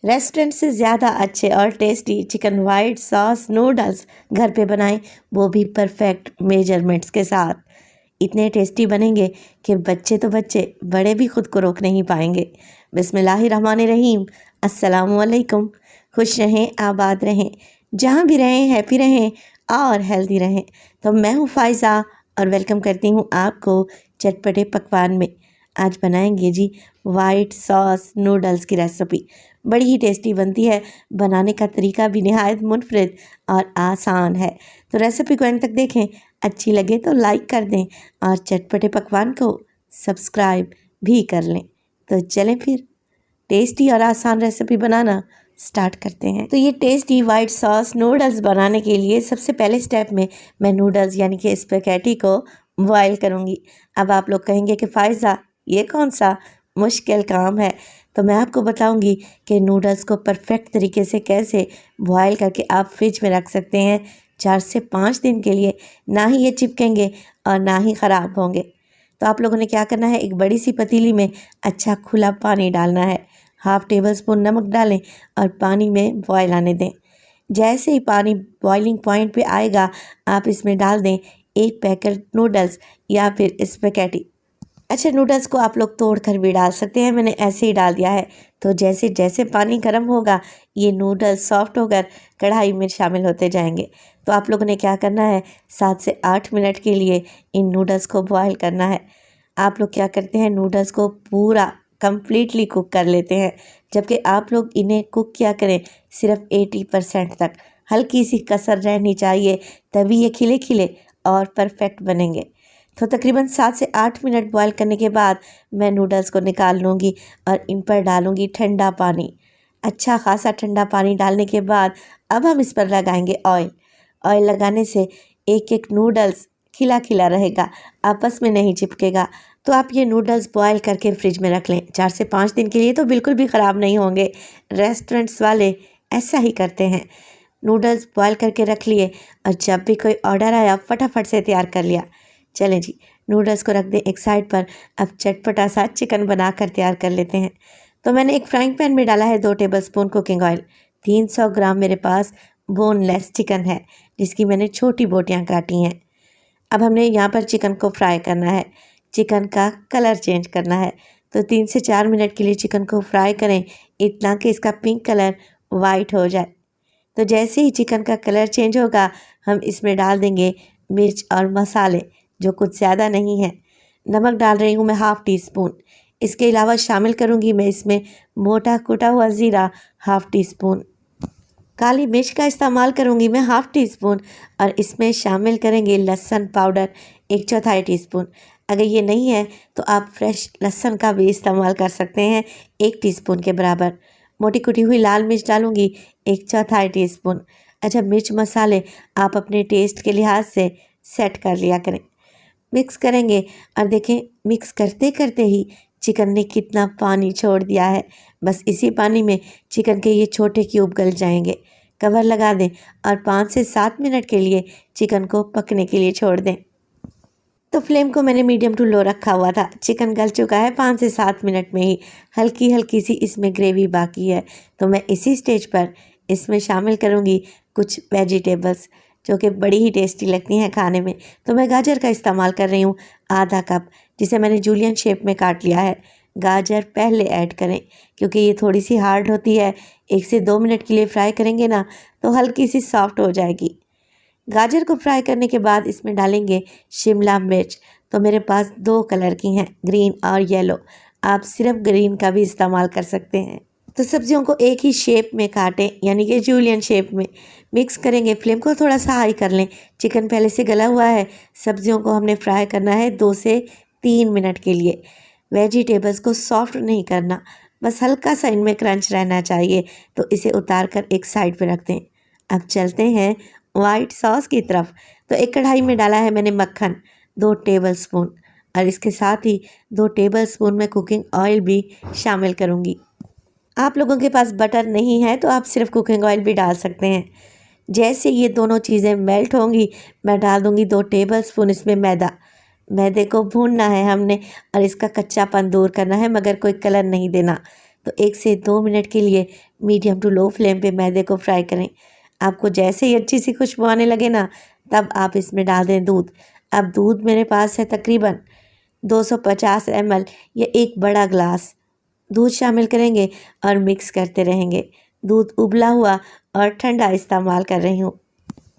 Restaurant से ज़्यादा अच्छे और tasty chicken white sauce noodles घर पे बनाएं, वो भी परफेक्ट मेजरमेंट्स के साथ। इतने टेस्टी बनेंगे कि बच्चे तो बच्चे बड़े भी खुद को रोक नहीं पाएंगे। बिस्मिल्लाहिर्रहमानिर्रहीम। अस्सलामुअलैकुम। खुश रहें, आबाद रहें, जहाँ भी रहें हैप्पी रहें और हेल्दी रहें। तो मैं हूँ फ़ाइज़ा और वेलकम करती हूँ आपको चटपटे पकवान में। आज बनाएंगे जी वाइट सॉस नूडल्स की रेसिपी। बड़ी ही टेस्टी बनती है, बनाने का तरीका भी निहायत मुनफरिद और आसान है। तो रेसिपी को एंड तक देखें, अच्छी लगे तो लाइक कर दें और चटपटे पकवान को सब्सक्राइब भी कर लें। तो चलें फिर टेस्टी और आसान रेसिपी बनाना स्टार्ट करते हैं। तो ये टेस्टी वाइट सॉस नूडल्स बनाने के लिए सबसे पहले स्टेप में मैं नूडल्स यानी कि स्पैगेटी को बॉयल करूँगी। अब आप लोग कहेंगे कि फ़ाइज़ा ये कौन सा मुश्किल काम है, तो मैं आपको बताऊंगी कि नूडल्स को परफेक्ट तरीके से कैसे बॉयल करके आप फ्रिज में रख सकते हैं 4 से 5 दिन के लिए। ना ही ये चिपकेंगे और ना ही ख़राब होंगे। तो आप लोगों ने क्या करना है, एक बड़ी सी पतीली में अच्छा खुला पानी डालना है। हाफ़ टेबल स्पून नमक डालें और पानी में बॉयल आने दें। जैसे ही पानी बॉइलिंग पॉइंट पे आएगा, आप इसमें डाल दें 1 पैकेट नूडल्स या फिर स्पैगेटी। अच्छा, नूडल्स को आप लोग तोड़ कर भी डाल सकते हैं, मैंने ऐसे ही डाल दिया है। तो जैसे जैसे पानी गर्म होगा, ये नूडल्स सॉफ्ट होकर कढ़ाई में शामिल होते जाएंगे। तो आप लोगों ने क्या करना है, 7 से 8 मिनट के लिए इन नूडल्स को बॉयल करना है। आप लोग क्या करते हैं, नूडल्स को पूरा कंप्लीटली कुक कर लेते हैं, जबकि आप लोग इन्हें कुक क्या करें सिर्फ 80% तक। हल्की सी कसर रहनी चाहिए, तभी ये खिले खिले और परफेक्ट बनेंगे। तो तकरीबन 7 से 8 मिनट बॉयल करने के बाद मैं नूडल्स को निकाल लूँगी और इन पर डालूँगी ठंडा पानी। अच्छा खासा ठंडा पानी डालने के बाद अब हम इस पर लगाएंगे ऑयल। ऑयल लगाने से एक एक नूडल्स खिला खिला रहेगा, आपस में नहीं चिपकेगा। तो आप ये नूडल्स बॉयल करके फ्रिज में रख लें 4 से 5 दिन के लिए, तो बिल्कुल भी ख़राब नहीं होंगे। रेस्टोरेंट्स वाले ऐसा ही करते हैं। नूडल्स बॉयल करके रख लिए और जब भी कोई ऑर्डर आया फटाफट से तैयार कर लिया। चलें जी, नूडल्स को रख दें एक साइड पर। अब चटपटा सा चिकन बनाकर तैयार कर लेते हैं। तो मैंने एक फ्राइंग पैन में डाला है 2 टेबलस्पून कुकिंग ऑयल। 300 ग्राम मेरे पास बोनलेस चिकन है, जिसकी मैंने छोटी बोटियां काटी हैं। अब हमने यहाँ पर चिकन को फ्राई करना है, चिकन का कलर चेंज करना है। तो 3 से 4 मिनट के लिए चिकन को फ्राई करें, इतना कि इसका पिंक कलर वाइट हो जाए। तो जैसे ही चिकन का कलर चेंज होगा, हम इसमें डाल देंगे मिर्च और मसाले, जो कुछ ज़्यादा नहीं है। नमक डाल रही हूँ मैं हाफ़ टी स्पून। इसके अलावा शामिल करूँगी मैं इसमें मोटा कुटा हुआ ज़ीरा हाफ़ टी स्पून। काली मिर्च का इस्तेमाल करूँगी मैं हाफ़ टी स्पून और इसमें शामिल करेंगे लहसुन पाउडर 1/4 टीस्पून। अगर ये नहीं है तो आप फ्रेश लहसुन का भी इस्तेमाल कर सकते हैं, 1 टीस्पून के बराबर। मोटी कुटी हुई लाल मिर्च डालूँगी 1/4 टीस्पून। अच्छा, मिर्च मसाले आप अपने टेस्ट के लिहाज से सेट कर लिया करें। मिक्स करेंगे और देखें, मिक्स करते करते ही चिकन ने कितना पानी छोड़ दिया है। बस इसी पानी में चिकन के ये छोटे क्यूब गल जाएंगे। कवर लगा दें और 5 से 7 मिनट के लिए चिकन को पकने के लिए छोड़ दें। तो फ्लेम को मैंने मीडियम टू लो रखा हुआ था। चिकन गल चुका है 5 से 7 मिनट में ही। हल्की हल्की सी इसमें ग्रेवी बाकी है, तो मैं इसी स्टेज पर इसमें शामिल करूँगी कुछ वेजिटेबल्स, जो कि बड़ी ही टेस्टी लगती हैं खाने में। तो मैं गाजर का इस्तेमाल कर रही हूँ आधा कप, जिसे मैंने जूलियन शेप में काट लिया है। गाजर पहले ऐड करें, क्योंकि ये थोड़ी सी हार्ड होती है। 1 से 2 मिनट के लिए फ्राई करेंगे ना, तो हल्की सी सॉफ्ट हो जाएगी। गाजर को फ्राई करने के बाद इसमें डालेंगे शिमला मिर्च। तो मेरे पास 2 कलर की हैं, ग्रीन और येलो। आप सिर्फ ग्रीन का भी इस्तेमाल कर सकते हैं। तो सब्जियों को एक ही शेप में काटें, यानी कि जूलियन शेप में। मिक्स करेंगे, फ्लेम को थोड़ा सा हाई कर लें। चिकन पहले से गला हुआ है। सब्जियों को हमने फ्राई करना है 2 से 3 मिनट के लिए। वेजिटेबल्स को सॉफ्ट नहीं करना, बस हल्का सा इनमें क्रंच रहना चाहिए। तो इसे उतार कर एक साइड पर रख दें। अब चलते हैं वाइट सॉस की तरफ। तो एक कढ़ाई में डाला है मैंने मक्खन 2 टेबलस्पून और इसके साथ ही 2 टेबलस्पून में कुकिंग ऑयल भी शामिल करूँगी। आप लोगों के पास बटर नहीं है तो आप सिर्फ कुकिंग ऑयल भी डाल सकते हैं। जैसे ये दोनों चीज़ें मेल्ट होंगी, मैं डाल दूँगी 2 टेबलस्पून इसमें मैदा। मैदे को भूनना है हमने और इसका कच्चापन दूर करना है, मगर कोई कलर नहीं देना। तो 1 से 2 मिनट के लिए मीडियम टू लो फ्लेम पे मैदे को फ्राई करें। आपको जैसे ही अच्छी सी खुशबू आने लगे ना, तब आप इसमें डाल दें दूध। अब दूध मेरे पास है तकरीबन 250 ml या एक बड़ा ग्लास। दूध शामिल करेंगे और मिक्स करते रहेंगे। दूध उबला हुआ और ठंडा इस्तेमाल कर रही हूँ।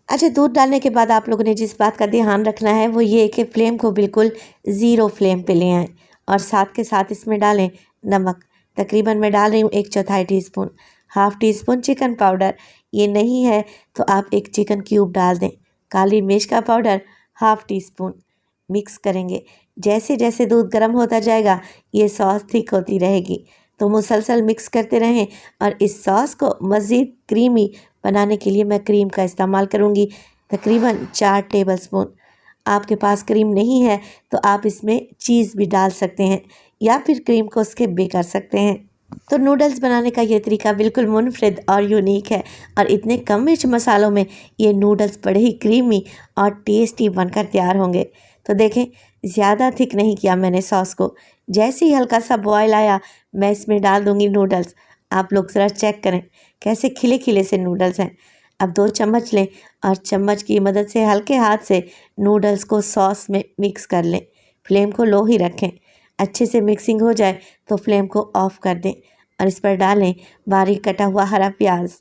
अच्छा, दूध डालने के बाद आप लोगों ने जिस बात का ध्यान रखना है वो ये कि फ्लेम को बिल्कुल ज़ीरो फ्लेम पे ले आएँ और साथ के साथ इसमें डालें नमक। तकरीबन मैं डाल रही हूँ 1/4 teaspoon. Half tea spoon chicken powder, ये नहीं है तो आप एक चिकन क्यूब डाल दें। काली मिर्च का powder half tea spoon. Mix करेंगे। जैसे जैसे दूध गर्म होता जाएगा ये सॉस थिक होती रहेगी, तो मुसलसल मिक्स करते रहें। और इस सॉस को मज़ीद क्रीमी बनाने के लिए मैं क्रीम का इस्तेमाल करूँगी, तकरीबन 4 टेबलस्पून। आपके पास क्रीम नहीं है तो आप इसमें चीज़ भी डाल सकते हैं या फिर क्रीम को स्किप भी कर सकते हैं। तो नूडल्स बनाने का ये तरीका बिल्कुल मुनफरिद और यूनिक है और इतने कम मिर्च मसालों में ये नूडल्स बड़े ही क्रीमी और टेस्टी बनकर तैयार होंगे। तो देखें, ज़्यादा थिक नहीं किया मैंने सॉस को। जैसे ही हल्का सा बॉयल आया मैं इसमें डाल दूँगी नूडल्स। आप लोग ज़रा चेक करें कैसे खिले खिले से नूडल्स हैं। अब 2 चम्मच लें और चम्मच की मदद से हल्के हाथ से नूडल्स को सॉस में मिक्स कर लें। फ्लेम को लो ही रखें। अच्छे से मिक्सिंग हो जाए तो फ्लेम को ऑफ़ कर दें और इस पर डालें बारीक कटा हुआ हरा प्याज।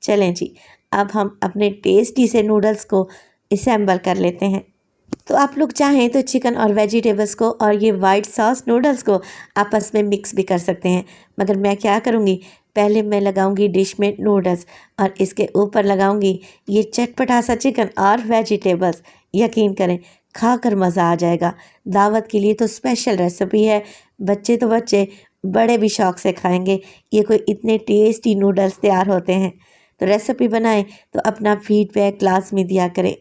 चलें जी, अब हम अपने टेस्टी से नूडल्स को असेंबल कर लेते हैं। तो आप लोग चाहें तो चिकन और वेजिटेबल्स को और ये वाइट सॉस नूडल्स को आपस में मिक्स भी कर सकते हैं, मगर मैं क्या करूँगी, पहले मैं लगाऊंगी डिश में नूडल्स और इसके ऊपर लगाऊंगी ये चटपटा सा चिकन और वेजिटेबल्स। यकीन करें, खाकर मज़ा आ जाएगा। दावत के लिए तो स्पेशल रेसिपी है। बच्चे तो बच्चे, बड़े भी शौक़ से खाएंगे। ये कोई इतने टेस्टी नूडल्स तैयार होते हैं। तो रेसिपी बनाएं तो अपना फीडबैक क्लास में दिया करें।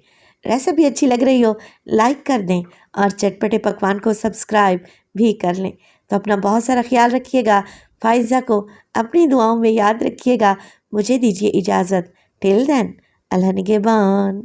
रेसिपी अच्छी लग रही हो लाइक कर दें और चटपटे पकवान को सब्सक्राइब भी कर लें। तो अपना बहुत सारा ख्याल रखिएगा। फ़ाइज़ा को अपनी दुआओं में याद रखिएगा। मुझे दीजिए इजाज़त। टिल देन, अल्लाह निगहबान।